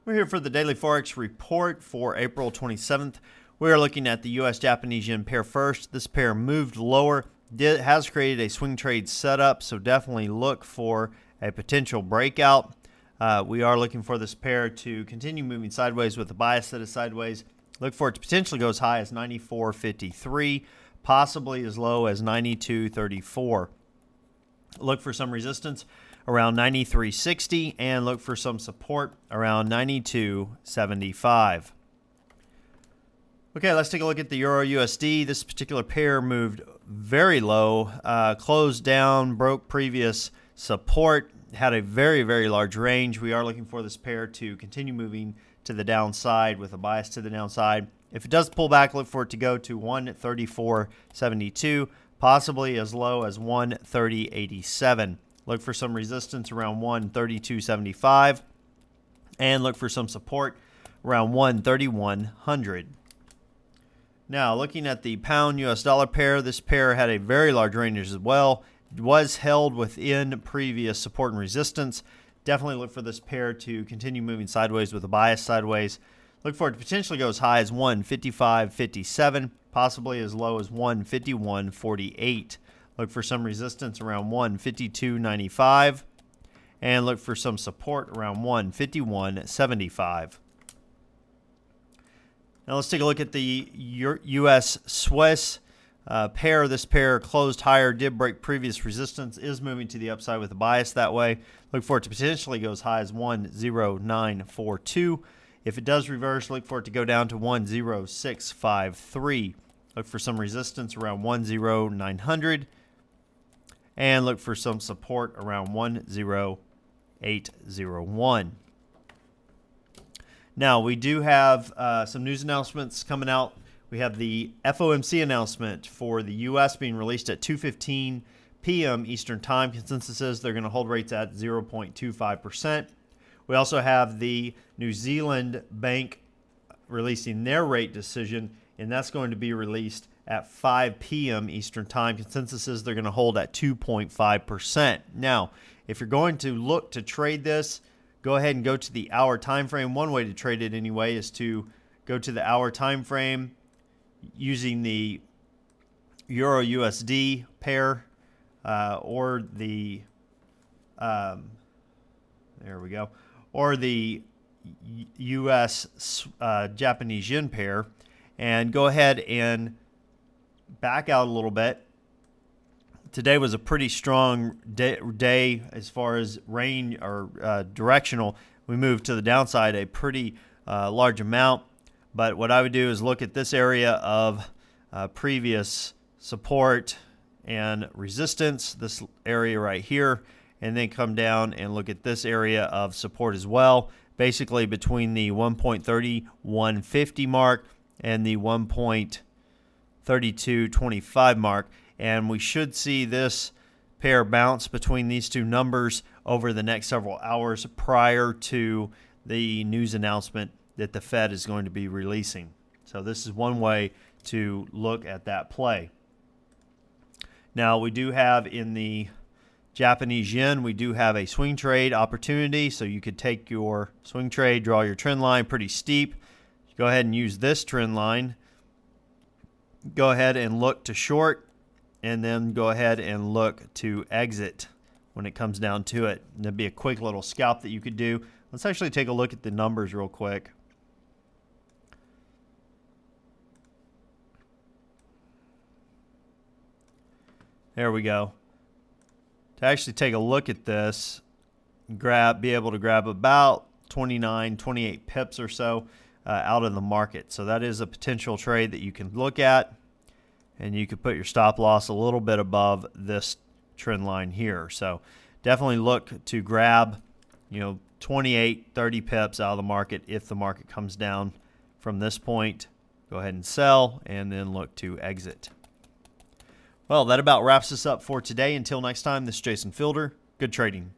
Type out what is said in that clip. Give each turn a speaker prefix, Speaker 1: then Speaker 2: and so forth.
Speaker 1: We're here for the daily Forex report for April 27th. We are looking at the U.S.-Japanese yen pair first. This pair moved lower, has created a swing trade setup, so definitely look for a potential breakout. We are looking for this pair to continue moving sideways with a bias that is sideways. Look for it to potentially go as high as 94.53, possibly as low as 92.34. Look for some resistance around 93.60 and look for some support around 92.75. Okay, let's take a look at the Euro USD. This particular pair moved very low, closed down, broke previous support, had a very, very large range. We are looking for this pair to continue moving to the downside with a bias to the downside. If it does pull back, look for it to go to 134.72, possibly as low as 130.87. Look for some resistance around 132.75 and look for some support around 131.00. Now, looking at the pound US dollar pair, this pair had a very large range as well. It was held within previous support and resistance. Definitely look for this pair to continue moving sideways with a bias sideways. Look for it to potentially go as high as 155.57, possibly as low as 151.48. Look for some resistance around 152.95 and look for some support around 151.75. Now let's take a look at the US Swiss pair. This pair closed higher, did break previous resistance, is moving to the upside with a bias that way. Look for it to potentially go as high as 109.42. If it does reverse, look for it to go down to 106.53. Look for some resistance around 10900 and look for some support around 10801. Now, we do have some news announcements coming out. We have the Fomc announcement for the U.S. being released at 2:15 p.m. Eastern Time. Consensus is they're going to hold rates at 0.25%. We also have the New Zealand Bank releasing their rate decision, and that's going to be released at 5 p.m. Eastern Time. Consensus is they're going to hold at 2.5%. Now, if you're going to look to trade this, go ahead and go to the hour time frame. One way to trade it anyway is to go to the hour time frame using the Euro USD pair or the there we go, or the US Japanese yen pair, and go ahead and back out a little bit. Today was a pretty strong day as far as rain or directional. We moved to the downside a pretty large amount, but what I would do is look at this area of previous support and resistance, this area right here, and then come down and look at this area of support as well, basically between the 1.3150 mark and the 1.3225 mark. And we should see this pair bounce between these two numbers over the next several hours prior to the news announcement that the Fed is going to be releasing. So this is one way to look at that play. Now, we do have in the Japanese yen, we do have a swing trade opportunity. So you could take your swing trade, draw your trend line pretty steep. Go ahead and use this trend line. Go ahead and look to short, and then go ahead and look to exit when it comes down to it. And that'd be a quick little scalp that you could do. Let's actually take a look at the numbers real quick. There we go. To actually take a look at this, be able to grab about 29, 28 pips or so out of the market. So that is a potential trade that you can look at, and you could put your stop loss a little bit above this trend line here. So definitely look to grab, 28, 30 pips out of the market if the market comes down from this point. Go ahead and sell, and then look to exit. Well, that about wraps us up for today. Until next time, this is Jason Fielder. Good trading.